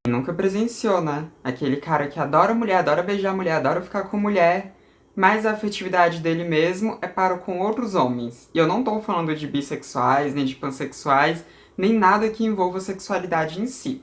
Nunca presenciou, né? Aquele cara que adora mulher, adora beijar mulher, adora ficar com mulher, mas a afetividade dele mesmo é para com outros homens. E eu não tô falando de bissexuais, nem de pansexuais, nem nada que envolva sexualidade em si.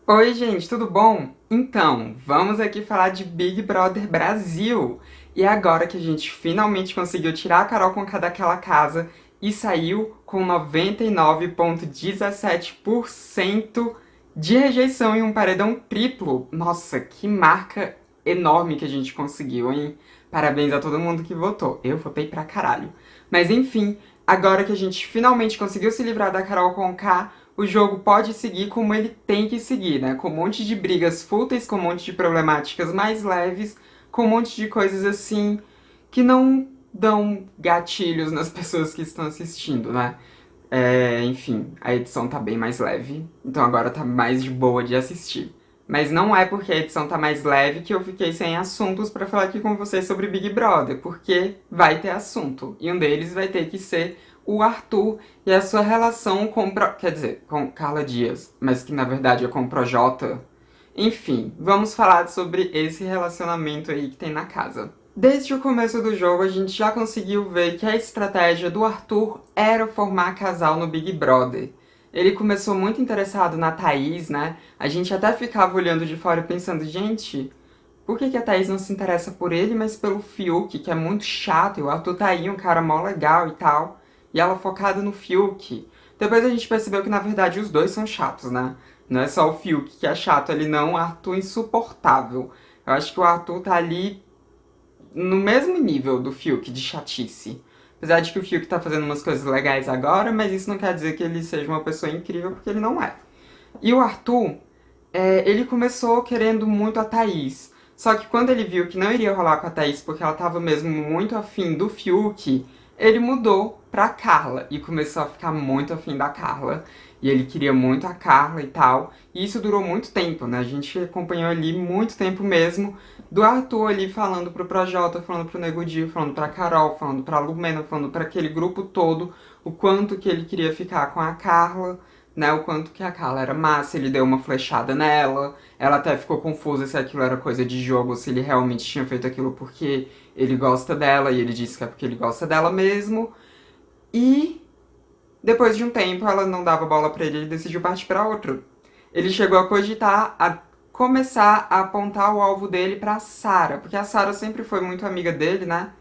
Oi, gente, tudo bom? Então, vamos aqui falar de Big Brother Brasil. E agora que a gente finalmente conseguiu tirar a Carol Conká daquela casa e saiu com 99,17% de rejeição em um paredão triplo. Nossa, que marca enorme que a gente conseguiu, hein? Parabéns a todo mundo que votou. Eu votei pra caralho. Mas enfim, agora que a gente finalmente conseguiu se livrar da Carol Conká, o jogo pode seguir como ele tem que seguir, né? Com um monte de brigas fúteis, com um monte de problemáticas mais leves, com um monte de coisas assim que não dão gatilhos nas pessoas que estão assistindo, né? Enfim, a edição tá bem mais leve, então agora tá mais de boa de assistir. Mas não é porque a edição tá mais leve que eu fiquei sem assuntos pra falar aqui com vocês sobre Big Brother, porque vai ter assunto. E um deles vai ter que ser o Arthur e a sua relação com... Quer dizer, com Carla Dias, mas que na verdade é com o Projota. Enfim, vamos falar sobre esse relacionamento aí que tem na casa. Desde o começo do jogo, a gente já conseguiu ver que a estratégia do Arthur era formar casal no Big Brother. Ele começou muito interessado na Thaís, né? A gente até ficava olhando de fora pensando, gente, por que a Thaís não se interessa por ele, mas pelo Fiuk, que é muito chato, e o Arthur tá aí, um cara mó legal e tal, e ela focada no Fiuk. Depois a gente percebeu que, na verdade, os dois são chatos, né? Não é só o Fiuk que é chato ali, não, o Arthur é insuportável. Eu acho que o Arthur tá ali no mesmo nível do Fiuk de chatice. Apesar de que o Fiuk tá fazendo umas coisas legais agora, mas isso não quer dizer que ele seja uma pessoa incrível, porque ele não é. E o Arthur, ele começou querendo muito a Thaís. Só que quando ele viu que não iria rolar com a Thaís porque ela tava mesmo muito afim do Fiuk, ele mudou pra Carla e começou a ficar muito afim da Carla. E ele queria muito a Carla e tal. E isso durou muito tempo, né? A gente acompanhou ali muito tempo mesmo do Arthur ali falando pro Projota, falando pro Nego Di, falando pra Carol, falando pra Lumena, falando pra aquele grupo todo o quanto que ele queria ficar com a Carla, né, o quanto que a Carla era massa, ele deu uma flechada nela, ela até ficou confusa se aquilo era coisa de jogo, se ele realmente tinha feito aquilo porque ele gosta dela, e ele disse que é porque ele gosta dela mesmo, e depois de um tempo ela não dava bola pra ele, ele decidiu partir pra outro. Ele chegou a cogitar a começar a apontar o alvo dele pra Sarah, porque a Sarah sempre foi muito amiga dele, né?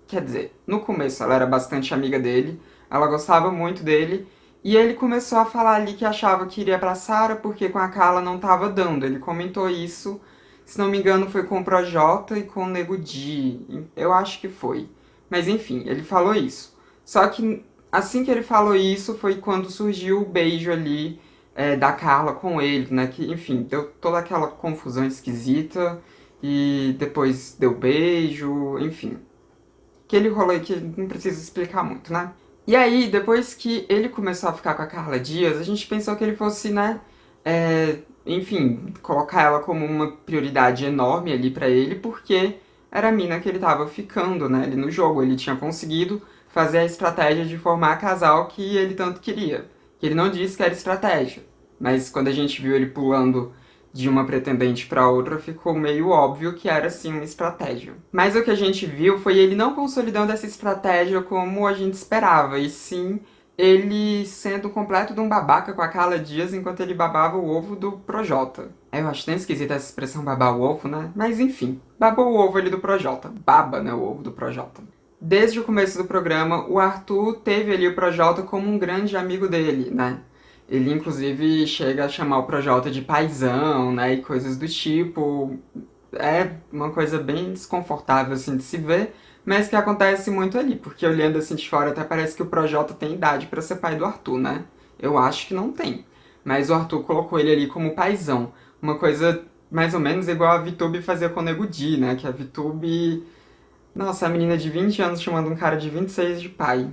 Quer dizer, no começo ela era bastante amiga dele, ela gostava muito dele, e ele começou a falar ali que achava que iria pra Sarah porque com a Carla não tava dando. Ele comentou isso, se não me engano foi com o Projota e com o Nego Di, eu acho que foi. Mas enfim, ele falou isso. Só que assim que ele falou isso foi quando surgiu o beijo ali da Carla com ele, né? Que enfim, deu toda aquela confusão esquisita, e depois deu beijo, enfim. Aquele rolê que não precisa explicar muito, né? E aí, depois que ele começou a ficar com a Carla Dias, a gente pensou que ele fosse, né, enfim, colocar ela como uma prioridade enorme ali pra ele, porque era a mina que ele tava ficando, né, ali no jogo. Ele tinha conseguido fazer a estratégia de formar casal que ele tanto queria. Que ele não disse que era estratégia, mas quando a gente viu ele pulando de uma pretendente para outra, ficou meio óbvio que era sim uma estratégia. Mas o que a gente viu foi ele não consolidando essa estratégia como a gente esperava, e sim ele sendo completo de um babaca com a Carla Dias enquanto ele babava o ovo do Projota. Eu acho tão esquisita essa expressão babar o ovo, né? Mas enfim, babou o ovo ali do Projota. Baba, né, o ovo do Projota. Desde o começo do programa, o Arthur teve ali o Projota como um grande amigo dele, né? Ele, inclusive, chega a chamar o Projota de paizão, né, e coisas do tipo. É uma coisa bem desconfortável, assim, de se ver, mas que acontece muito ali, porque olhando assim de fora até parece que o Projota tem idade pra ser pai do Arthur, né? Eu acho que não tem. Mas o Arthur colocou ele ali como paizão. Uma coisa mais ou menos igual a VTube fazia com o Nego Di, né? Que a VTube... Nossa, a menina de 20 anos chamando um cara de 26 de pai.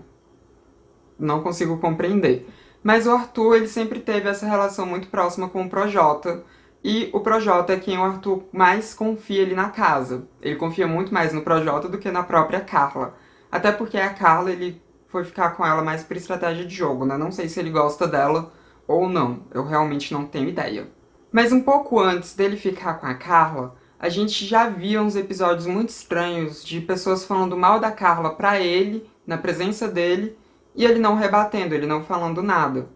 Não consigo compreender. Mas o Arthur, ele sempre teve essa relação muito próxima com o Projota, e o Projota é quem o Arthur mais confia ali na casa. Ele confia muito mais no Projota do que na própria Carla. Até porque a Carla, ele foi ficar com ela mais por estratégia de jogo, né? Não sei se ele gosta dela ou não, eu realmente não tenho ideia. Mas um pouco antes dele ficar com a Carla, a gente já via uns episódios muito estranhos de pessoas falando mal da Carla pra ele, na presença dele, e ele não rebatendo, ele não falando nada.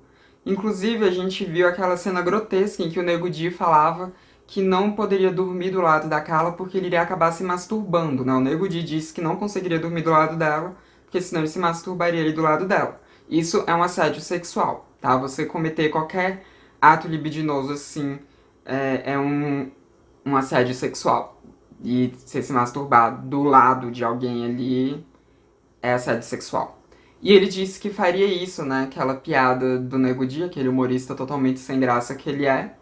Inclusive, a gente viu aquela cena grotesca em que o Nego Di falava que não poderia dormir do lado da Carla porque ele iria acabar se masturbando, né? O Nego Di disse que não conseguiria dormir do lado dela, porque senão ele se masturbaria ali do lado dela. Isso é um assédio sexual, tá? Você cometer qualquer ato libidinoso assim é um assédio sexual. E você se masturbar do lado de alguém ali é assédio sexual. E ele disse que faria isso, né? Aquela piada do Nego Di, aquele humorista totalmente sem graça que ele é.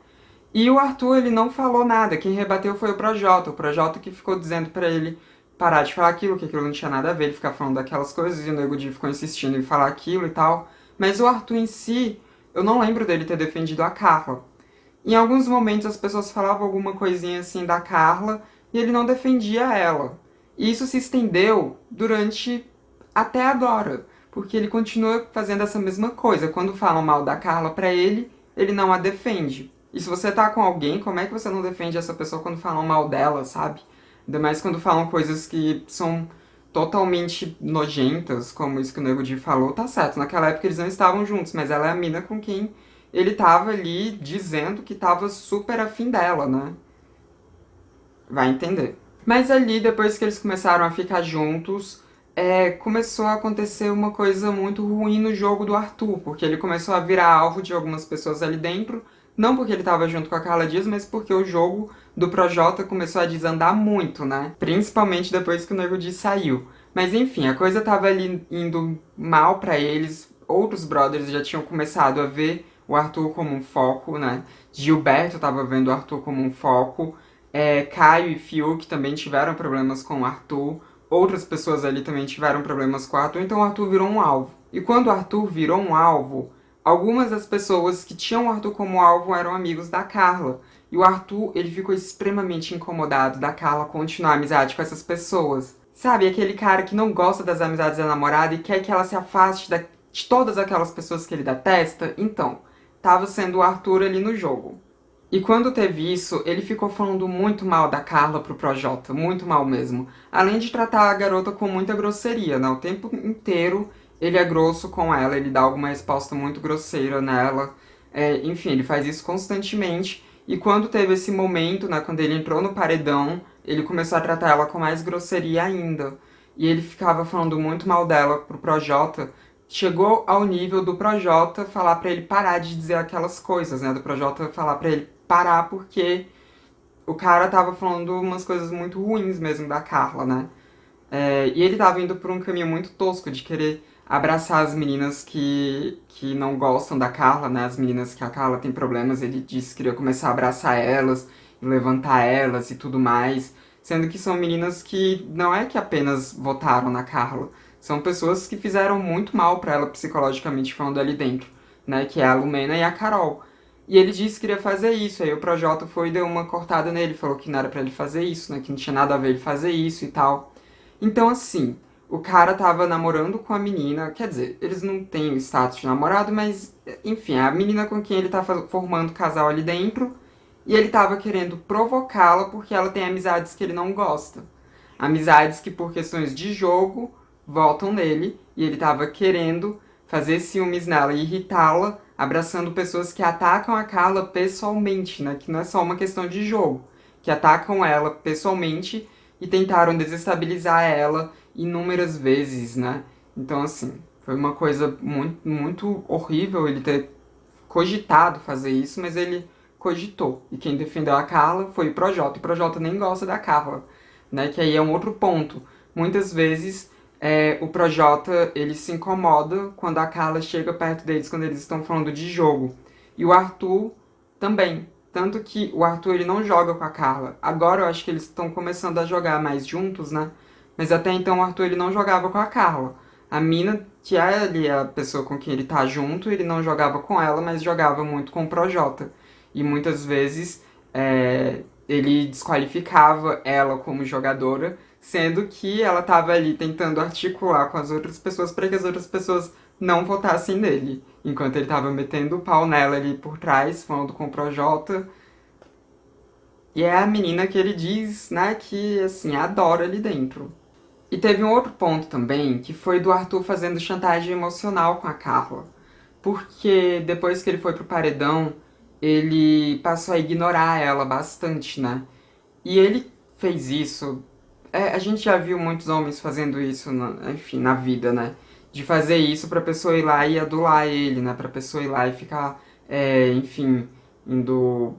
E o Arthur, ele não falou nada. Quem rebateu foi o Projota. O Projota que ficou dizendo pra ele parar de falar aquilo, que aquilo não tinha nada a ver, ele ficar falando daquelas coisas, e o Nego Di ficou insistindo em falar aquilo e tal. Mas o Arthur em si, eu não lembro dele ter defendido a Carla. Em alguns momentos as pessoas falavam alguma coisinha assim da Carla e ele não defendia ela. E isso se estendeu durante até agora, porque ele continua fazendo essa mesma coisa. Quando falam mal da Carla pra ele, ele não a defende. E se você tá com alguém, como é que você não defende essa pessoa quando falam mal dela, sabe? Ainda mais quando falam coisas que são totalmente nojentas, como isso que o Nego Di falou, tá certo. Naquela época eles não estavam juntos, mas ela é a mina com quem ele tava ali dizendo que tava super afim dela, né? Vai entender. Mas ali, depois que eles começaram a ficar juntos, começou a acontecer uma coisa muito ruim no jogo do Arthur, porque ele começou a virar alvo de algumas pessoas ali dentro, não porque ele estava junto com a Carla Dias, mas porque o jogo do Projota começou a desandar muito, né? Principalmente depois que o Nego Di saiu. Mas enfim, a coisa tava ali indo mal pra eles, outros brothers já tinham começado a ver o Arthur como um foco, né? Gilberto tava vendo o Arthur como um foco, Caio e Fiuk também tiveram problemas com o Arthur, outras pessoas ali também tiveram problemas com o Arthur, então o Arthur virou um alvo. E quando o Arthur virou um alvo, algumas das pessoas que tinham o Arthur como alvo eram amigos da Carla. E o Arthur, ele ficou extremamente incomodado da Carla continuar a amizade com essas pessoas. Sabe, aquele cara que não gosta das amizades da namorada e quer que ela se afaste de todas aquelas pessoas que ele detesta? Então, tava sendo o Arthur ali no jogo. E quando teve isso, ele ficou falando muito mal da Carla pro Projota, muito mal mesmo. Além de tratar a garota com muita grosseria, né? O tempo inteiro ele é grosso com ela, ele dá alguma resposta muito grosseira nela. Enfim, ele faz isso constantemente. E quando teve esse momento, né, quando ele entrou no paredão, ele começou a tratar ela com mais grosseria ainda. E ele ficava falando muito mal dela pro Projota. Chegou ao nível do Projota falar pra ele parar de dizer aquelas coisas, né? Do Projota falar pra ele parar porque o cara tava falando umas coisas muito ruins mesmo da Carla, né? E ele tava indo por um caminho muito tosco de querer abraçar as meninas que não gostam da Carla, né? As meninas que a Carla tem problemas, ele disse que queria começar a abraçar elas, e levantar elas e tudo mais. Sendo que são meninas que não é que apenas votaram na Carla, são pessoas que fizeram muito mal pra ela psicologicamente falando ali dentro, né? Que é a Lumena e a Carol. E ele disse que queria fazer isso, aí o Projota foi e deu uma cortada nele, falou que não era pra ele fazer isso, né? Que não tinha nada a ver ele fazer isso e tal. Então, assim, o cara tava namorando com a menina, quer dizer, eles não têm o status de namorado, mas, enfim, é a menina com quem ele tá formando casal ali dentro, e ele tava querendo provocá-la porque ela tem amizades que ele não gosta. Amizades que, por questões de jogo, voltam nele, e ele tava querendo fazer ciúmes nela e irritá-la, abraçando pessoas que atacam a Carla pessoalmente, né? Que não é só uma questão de jogo, que atacam ela pessoalmente e tentaram desestabilizar ela inúmeras vezes, né? Então, assim, foi uma coisa muito, muito horrível ele ter cogitado fazer isso, mas ele cogitou. E quem defendeu a Carla foi o Projota. E o Projota nem gosta da Carla, né? Que aí é um outro ponto. Muitas vezes o Projota ele se incomoda quando a Carla chega perto deles quando eles estão falando de jogo. E o Arthur também. Tanto que o Arthur ele não joga com a Carla. Agora eu acho que eles estão começando a jogar mais juntos, né? Mas até então o Arthur ele não jogava com a Carla. A mina, que é ali a pessoa com quem ele tá junto, ele não jogava com ela, mas jogava muito com o Projota. E muitas vezes ele desqualificava ela como jogadora sendo que ela tava ali tentando articular com as outras pessoas para que as outras pessoas não votassem nele, enquanto ele tava metendo o pau nela ali por trás, falando com o Projota. E é a menina que ele diz, né, que, assim, adora ali dentro. E teve um outro ponto também, que foi do Arthur fazendo chantagem emocional com a Carla. Porque depois que ele foi pro paredão, ele passou a ignorar ela bastante, né? E ele fez isso. A gente já viu muitos homens fazendo isso, enfim, na vida, né? De fazer isso pra pessoa ir lá e adular ele, né? Pra pessoa ir lá e ficar, enfim, indo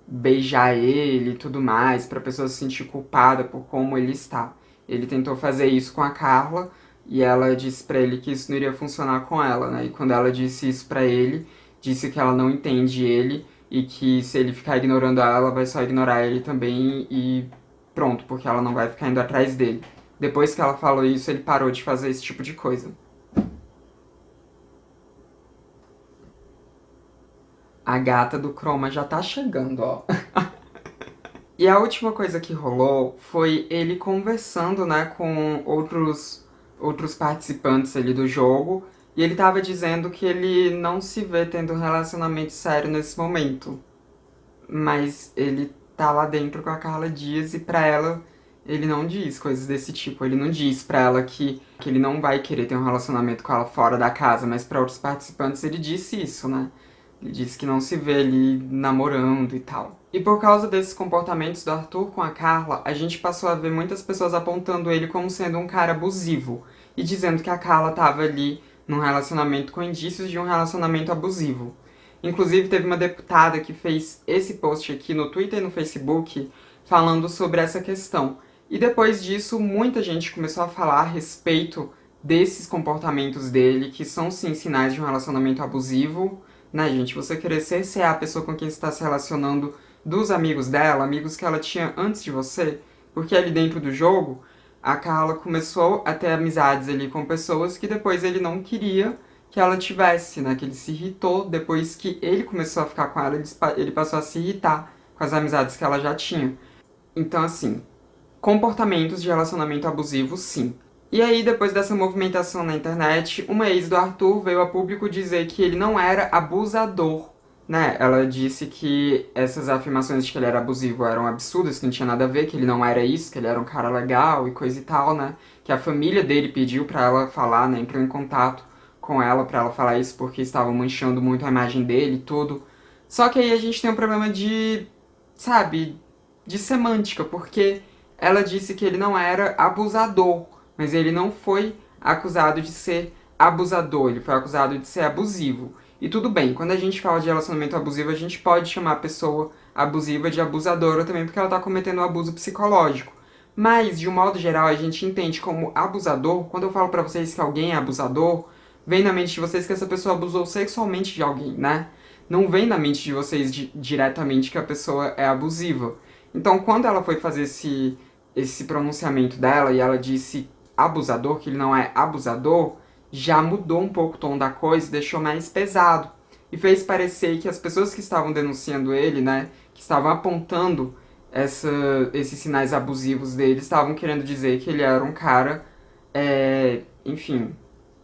beijar ele e tudo mais, pra pessoa se sentir culpada por como ele está. Ele tentou fazer isso com a Carla e ela disse pra ele que isso não iria funcionar com ela, né? E quando ela disse isso pra ele, disse que ela não entende ele e que se ele ficar ignorando ela vai só ignorar ele também e pronto, porque ela não vai ficar indo atrás dele. Depois que ela falou isso, ele parou de fazer esse tipo de coisa. A gata do Chroma já tá chegando, ó. E a última coisa que rolou foi ele conversando, né, com outros participantes ali do jogo, e ele tava dizendo que ele não se vê tendo um relacionamento sério nesse momento. Mas ele tá lá dentro com a Carla Dias e pra ela ele não diz coisas desse tipo. Ele não diz pra ela que ele não vai querer ter um relacionamento com ela fora da casa, mas pra outros participantes ele disse isso, né? Ele disse que não se vê ali namorando e tal. E por causa desses comportamentos do Arthur com a Carla, a gente passou a ver muitas pessoas apontando ele como sendo um cara abusivo e dizendo que a Carla tava ali num relacionamento com indícios de um relacionamento abusivo. Inclusive, teve uma deputada que fez esse post aqui no Twitter e no Facebook falando sobre essa questão. E depois disso, muita gente começou a falar a respeito desses comportamentos dele, que são sim sinais de um relacionamento abusivo, né, gente? Você querer cercear a pessoa com quem você está se relacionando dos amigos dela, amigos que ela tinha antes de você, porque ali dentro do jogo, a Carla começou a ter amizades ali com pessoas que depois ele não queria que ela tivesse, né? Que ele se irritou depois que ele começou a ficar com ela, ele passou a se irritar com as amizades que ela já tinha. Então, assim, comportamentos de relacionamento abusivo, sim. E aí, depois dessa movimentação na internet, uma ex do Arthur veio a público dizer que ele não era abusador, né? Ela disse que essas afirmações de que ele era abusivo eram absurdas, que não tinha nada a ver, que ele não era isso, que ele era um cara legal e coisa e tal, né? Que a família dele pediu pra ela falar, né? Entrou em contato com ela pra ela falar isso porque estavam manchando muito a imagem dele e tudo. Só que aí a gente tem um problema de, sabe, de semântica, porque ela disse que ele não era abusador, mas ele não foi acusado de ser abusador, ele foi acusado de ser abusivo. E tudo bem, quando a gente fala de relacionamento abusivo, a gente pode chamar a pessoa abusiva de abusadora também, porque ela está cometendo um abuso psicológico. Mas, de um modo geral, a gente entende como abusador, quando eu falo pra vocês que alguém é abusador, vem na mente de vocês que essa pessoa abusou sexualmente de alguém, né? Não vem na mente de vocês diretamente que a pessoa é abusiva. Então, quando ela foi fazer esse pronunciamento dela e ela disse abusador, que ele não é abusador, já mudou um pouco o tom da coisa e deixou mais pesado. E fez parecer que as pessoas que estavam denunciando ele, né, que estavam apontando esses sinais abusivos dele, estavam querendo dizer que ele era um cara, enfim,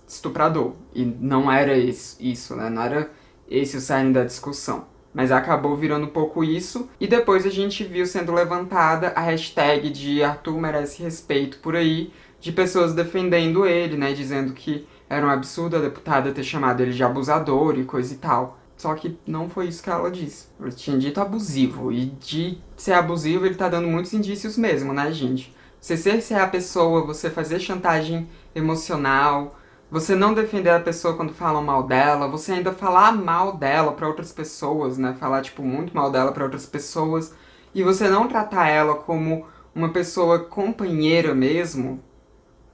estuprador. E não era isso, né? Não era esse o cerne da discussão. Mas acabou virando um pouco isso, e depois a gente viu sendo levantada a hashtag de Arthur merece respeito por aí, de pessoas defendendo ele, né? Dizendo que era um absurdo a deputada ter chamado ele de abusador e coisa e tal. Só que não foi isso que ela disse. Ela tinha dito abusivo, e de ser abusivo ele tá dando muitos indícios mesmo, né, gente? Você cercear a pessoa, você fazer chantagem emocional, você não defender a pessoa quando falam mal dela, você ainda falar mal dela pra outras pessoas, né? Falar, tipo, muito mal dela pra outras pessoas, e você não tratar ela como uma pessoa companheira mesmo.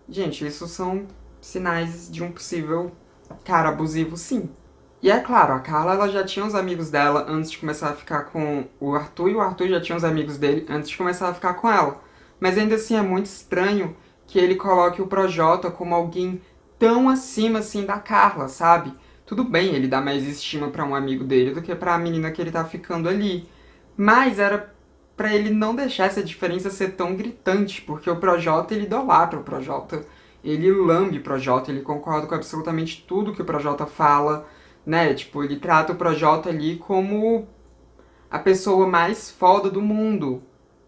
Gente, isso são sinais de um possível cara abusivo, sim. E é claro, a Carla ela já tinha os amigos dela antes de começar a ficar com o Arthur, e o Arthur já tinha os amigos dele antes de começar a ficar com ela. Mas ainda assim é muito estranho que ele coloque o Projota como alguém tão acima assim da Carla, sabe? Tudo bem, ele dá mais estima pra um amigo dele do que pra menina que ele tá ficando ali. Mas era pra ele não deixar essa diferença ser tão gritante, porque o Projota, ele idolatra o Projota, ele lambe o Projota, ele concorda com absolutamente tudo que o Projota fala, né? Tipo, ele trata o Projota ali como a pessoa mais foda do mundo.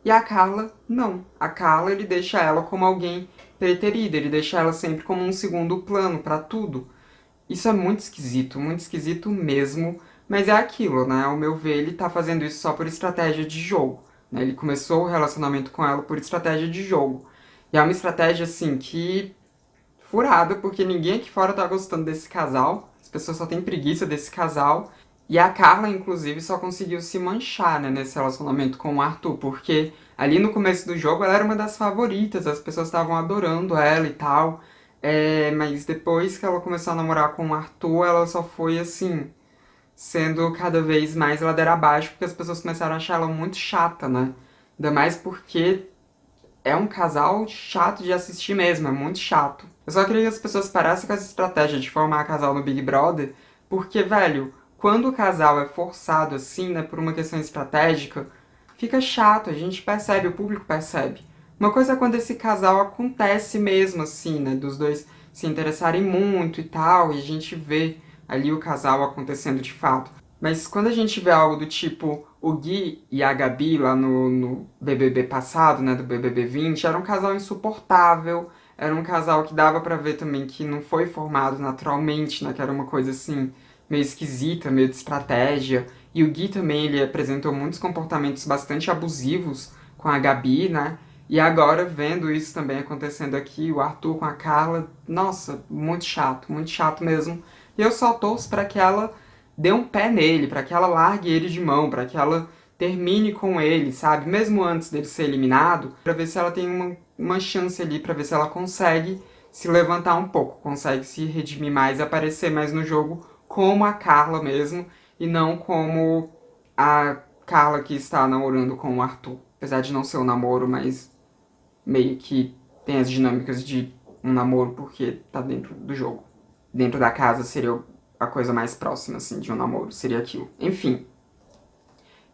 E a Carla, não. A Carla, ele deixa ela como alguém preterida, ele deixa ela sempre como um segundo plano pra tudo. Isso é muito esquisito mesmo, mas é aquilo, né? Ao meu ver, ele tá fazendo isso só por estratégia de jogo, né? Ele começou o relacionamento com ela por estratégia de jogo. E é uma estratégia, assim, que furada, porque ninguém aqui fora tá gostando desse casal, as pessoas só têm preguiça desse casal, e a Carla, inclusive, só conseguiu se manchar, né, nesse relacionamento com o Arthur, porque ali no começo do jogo ela era uma das favoritas, as pessoas estavam adorando ela e tal, mas depois que ela começou a namorar com o Arthur, ela só foi, assim, sendo cada vez mais ladeira abaixo, porque as pessoas começaram a achar ela muito chata, né, ainda mais porque é um casal chato de assistir mesmo, é muito chato. Eu só queria que as pessoas parassem com essa estratégia de formar casal no Big Brother, porque, velho, quando o casal é forçado assim, né, por uma questão estratégica, fica chato, a gente percebe, o público percebe. Uma coisa é quando esse casal acontece mesmo, assim, né, dos dois se interessarem muito e tal, e a gente vê ali o casal acontecendo de fato. Mas quando a gente vê algo do tipo o Gui e a Gabi lá no BBB passado, né, do BBB 20, era um casal insuportável, era um casal que dava pra ver também que não foi formado naturalmente, né, que era uma coisa assim, meio esquisita, meio de estratégia. E o Gui também, ele apresentou muitos comportamentos bastante abusivos com a Gabi, né, e agora vendo isso também acontecendo aqui, o Arthur com a Carla, nossa, muito chato mesmo. E eu só torço pra que ela dê um pé nele, pra que ela largue ele de mão, pra que ela termine com ele, sabe? Mesmo antes dele ser eliminado, pra ver se ela tem uma chance ali, pra ver se ela consegue se levantar um pouco, consegue se redimir mais, aparecer mais no jogo como a Carla mesmo, e não como a Carla que está namorando com o Arthur. Apesar de não ser um namoro, mas meio que tem as dinâmicas de um namoro porque tá dentro do jogo. Dentro da casa seria a coisa mais próxima, assim, de um namoro, seria aquilo. Enfim,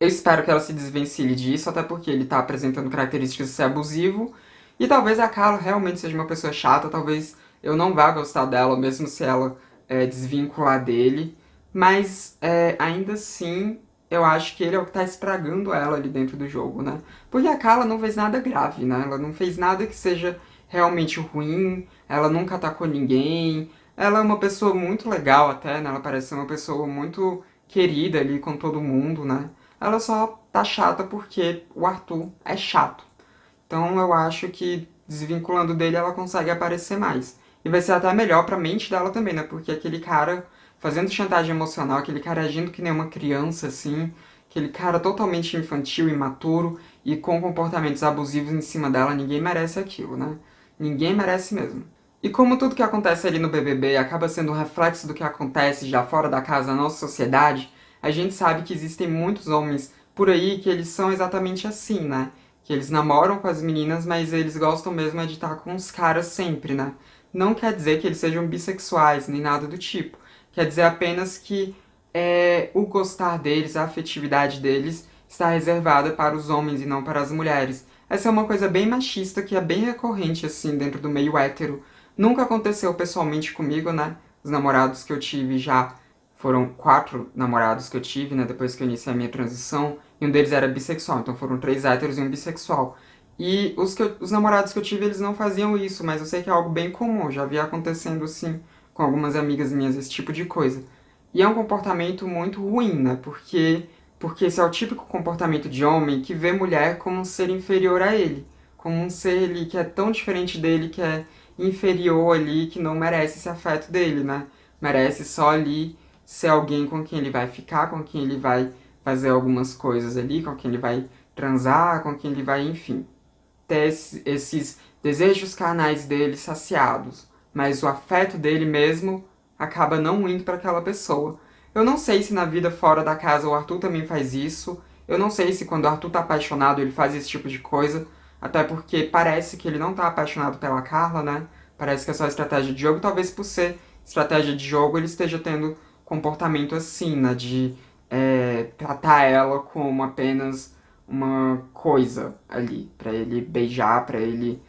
eu espero que ela se desvencilhe disso, até porque ele tá apresentando características de ser abusivo, e talvez a Carla realmente seja uma pessoa chata, talvez eu não vá gostar dela, mesmo se ela desvincular dele, mas ainda assim eu acho que ele é o que tá estragando ela ali dentro do jogo, né? Porque a Carla não fez nada grave, né? Ela não fez nada que seja realmente ruim, ela nunca atacou ninguém, ela é uma pessoa muito legal até, né? Ela parece ser uma pessoa muito querida ali com todo mundo, né? Ela só tá chata porque o Arthur é chato. Então eu acho que desvinculando dele ela consegue aparecer mais. E vai ser até melhor pra mente dela também, né? Porque aquele cara fazendo chantagem emocional, aquele cara agindo que nem uma criança, assim, aquele cara totalmente infantil, imaturo e com comportamentos abusivos em cima dela, ninguém merece aquilo, né? Ninguém merece mesmo. E como tudo que acontece ali no BBB acaba sendo um reflexo do que acontece já fora da casa na nossa sociedade, a gente sabe que existem muitos homens por aí que eles são exatamente assim, né? Que eles namoram com as meninas, mas eles gostam mesmo é de estar com os caras sempre, né? Não quer dizer que eles sejam bissexuais, nem nada do tipo. Quer dizer apenas que o gostar deles, a afetividade deles, está reservada para os homens e não para as mulheres. Essa é uma coisa bem machista que é bem recorrente, assim, dentro do meio hétero. Nunca aconteceu pessoalmente comigo, né? Os namorados que eu tive já foram 4 namorados que eu tive, né? Depois que eu iniciei a minha transição. E um deles era bissexual, então foram 3 héteros e um bissexual. E os namorados que eu tive, eles não faziam isso, mas eu sei que é algo bem comum. Já vi acontecendo, assim, com algumas amigas minhas, esse tipo de coisa. E é um comportamento muito ruim, né? Porque esse é o típico comportamento de homem que vê mulher como um ser inferior a ele. Como um ser ali que é tão diferente dele, que é inferior ali, que não merece esse afeto dele, né? Merece só ali ser alguém com quem ele vai ficar, com quem ele vai fazer algumas coisas ali, com quem ele vai transar, com quem ele vai, enfim, ter esses desejos carnais dele saciados. Mas o afeto dele mesmo acaba não indo para aquela pessoa. Eu não sei se na vida fora da casa o Arthur também faz isso. Eu não sei se quando o Arthur tá apaixonado ele faz esse tipo de coisa. Até porque parece que ele não tá apaixonado pela Carla, né? Parece que é só estratégia de jogo. Talvez por ser estratégia de jogo ele esteja tendo comportamento assim, né? De tratar ela como apenas uma coisa ali, pra ele beijar, pra ele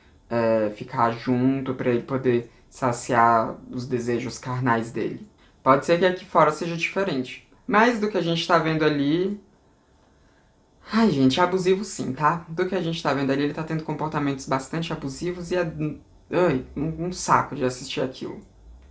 ficar junto, pra ele poder saciar os desejos carnais dele. Pode ser que aqui fora seja diferente. Mas do que a gente tá vendo ali. Ai, gente, é abusivo sim, tá? Do que a gente tá vendo ali, ele tá tendo comportamentos bastante abusivos e é. Ai, um saco de assistir aquilo.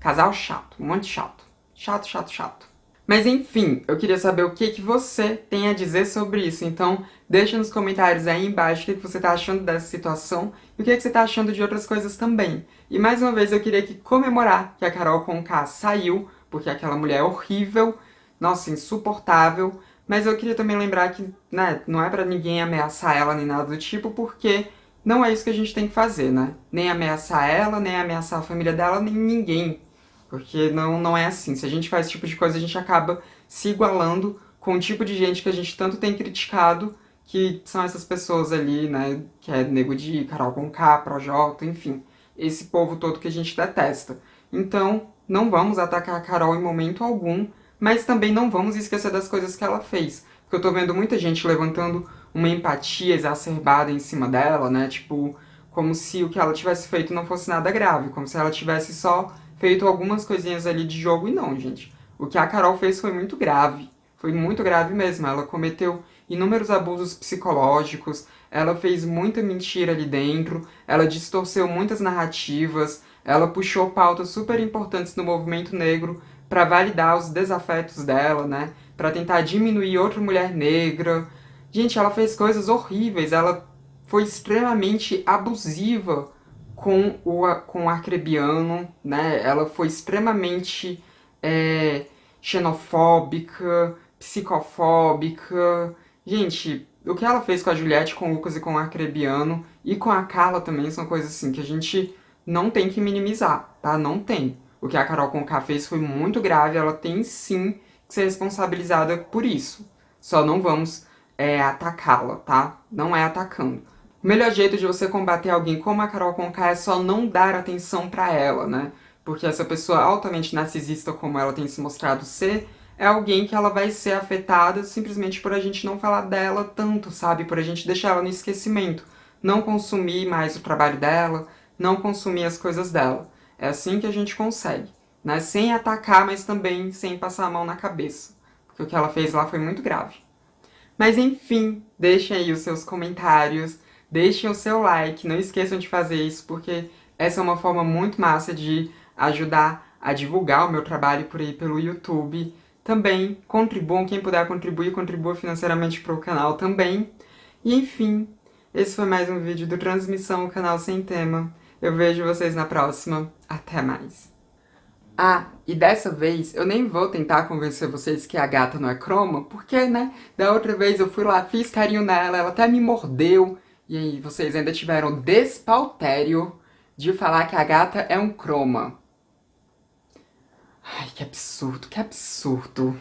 Casal chato, muito chato. Chato, chato, chato. Mas enfim, eu queria saber o que você tem a dizer sobre isso. Então, deixa nos comentários aí embaixo o que você tá achando dessa situação e o que você tá achando de outras coisas também. E mais uma vez eu queria aqui comemorar que a Carol Conká saiu, porque aquela mulher é horrível, nossa, insuportável. Mas eu queria também lembrar que, né, não é pra ninguém ameaçar ela nem nada do tipo, porque não é isso que a gente tem que fazer, né? Nem ameaçar ela, nem ameaçar a família dela, nem ninguém. Porque não é assim. Se a gente faz esse tipo de coisa, a gente acaba se igualando com o tipo de gente que a gente tanto tem criticado, que são essas pessoas ali, né? Que é Nego Di, Carol Conká, Projota, enfim. Esse povo todo que a gente detesta. Então, não vamos atacar a Carol em momento algum, mas também não vamos esquecer das coisas que ela fez. Porque eu tô vendo muita gente levantando uma empatia exacerbada em cima dela, né? Tipo, como se o que ela tivesse feito não fosse nada grave, como se ela tivesse só feito algumas coisinhas ali de jogo e não, gente. O que a Carol fez foi muito grave. Foi muito grave mesmo. Ela cometeu inúmeros abusos psicológicos, ela fez muita mentira ali dentro, ela distorceu muitas narrativas, ela puxou pautas super importantes no movimento negro para validar os desafetos dela, né? Para tentar diminuir outra mulher negra. Gente, ela fez coisas horríveis, ela foi extremamente abusiva com o arcrebiano, né? Ela foi extremamente xenofóbica, psicofóbica. Gente, o que ela fez com a Juliette, com o Lucas e com o arcrebiano e com a Carla também são coisas assim que a gente não tem que minimizar, tá? Não tem. O que a Carol Conká fez foi muito grave, ela tem sim que ser responsabilizada por isso. Só não vamos atacá-la, tá? Não é atacando. O melhor jeito de você combater alguém como a Carol Conká é só não dar atenção pra ela, né? Porque essa pessoa altamente narcisista como ela tem se mostrado ser, é alguém que ela vai ser afetada simplesmente por a gente não falar dela tanto, sabe? Por a gente deixar ela no esquecimento. Não consumir mais o trabalho dela, não consumir as coisas dela. É assim que a gente consegue, né? Sem atacar, mas também sem passar a mão na cabeça. Porque o que ela fez lá foi muito grave. Mas enfim, deixem aí os seus comentários, deixem o seu like, não esqueçam de fazer isso, porque essa é uma forma muito massa de ajudar a divulgar o meu trabalho por aí pelo YouTube. Também contribuam, quem puder contribuir, contribua financeiramente para o canal também. E enfim, esse foi mais um vídeo do Transmissão, o canal sem tema. Eu vejo vocês na próxima. Até mais. Ah, e dessa vez eu nem vou tentar convencer vocês que a gata não é croma, porque, né, da outra vez eu fui lá, fiz carinho nela, ela até me mordeu, e aí vocês ainda tiveram o despautério de falar que a gata é um croma. Ai, que absurdo, que absurdo.